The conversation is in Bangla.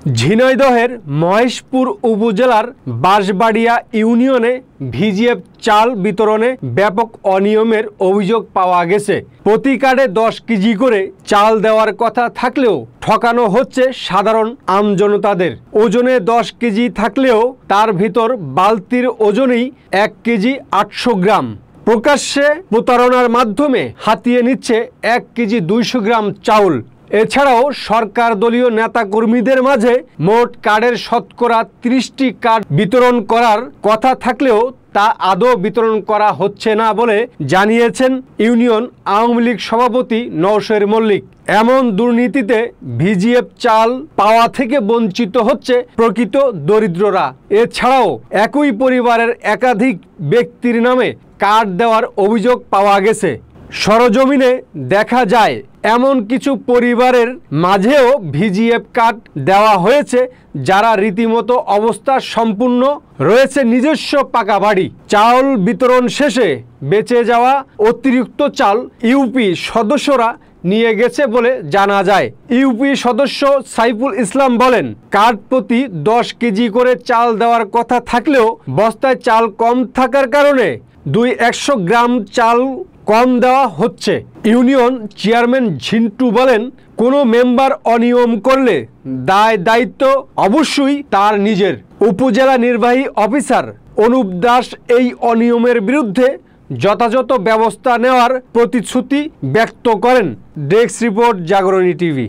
ঝিনাইদহের মহেশপুর উপজেলার বাঁশবাড়িয়া ইউনিয়নে ভিজিএফ চাল বিতরণে ব্যাপক অনিয়মের অভিযোগ পাওয়া গেছে। প্রতি কার্ডে 10 কেজি করে চাল দেওয়ার কথা থাকলেও ঠকানো হচ্ছে সাধারণ আমজনতাদের। ওজনে 10 কেজি থাকলেও তার ভিতর বালতির ওজনেই 1 কেজি 800 গ্রাম। প্রকাশ্যে প্রতারণার মাধ্যমে হাতিয়ে নিচ্ছে 1 কেজি 200 গ্রাম চাউল। এছাড়াও সরকার দলীয় নেতাকর্মীদের মাঝে মোট কার্ডের শতকরা 30টি কার্ড বিতরণ করার কথা থাকলেও তা আদৌ বিতরণ করা হচ্ছে না বলে জানিয়েছেন ইউনিয়ন আওয়ামী লীগ সভাপতি নওশের মল্লিক। এমন দুর্নীতিতে ভিজিএফ চাল পাওয়া থেকে বঞ্চিত হচ্ছে প্রকৃত দরিদ্ররা। এছাড়াও একই পরিবারের একাধিক ব্যক্তির নামে কার্ড দেওয়ার অভিযোগ পাওয়া গেছে। সরজমিনে দেখা যায় এমন কিছু পরিবারের মাঝেও ভিজিএফ কার্ড দেওয়া হয়েছে যারা রীতিমতো অবস্থা সম্পূর্ণ রয়েছে নিজস্ব পাকা বাড়ি। চাউল বিতরণ শেষে বেঁচে যাওয়া অতিরিক্ত চাল ইউপি সদস্যরা নিয়ে গেছে বলে জানা যায়। ইউপি সদস্য সাইফুল ইসলাম বলেন, কার্ড প্রতি 10 কেজি করে চাল দেওয়ার কথা থাকলেও বস্তায় চাল কম থাকার কারণে 100 গ্রাম চাল কম দেওয়া হচ্ছে। ইউনিয়ন চেয়ারম্যান ঝিন্টু বলেন, কোনো মেম্বার অনিয়ম করলে দায়িত্ব অবশ্যই তার নিজের। উপজেলা নির্বাহী অফিসার অনুপ দাস এই অনিয়মের বিরুদ্ধে যথাযথ ব্যবস্থা নেওয়ার প্রতিশ্রুতি ব্যক্ত করেন। Desk report, Jagarani TV.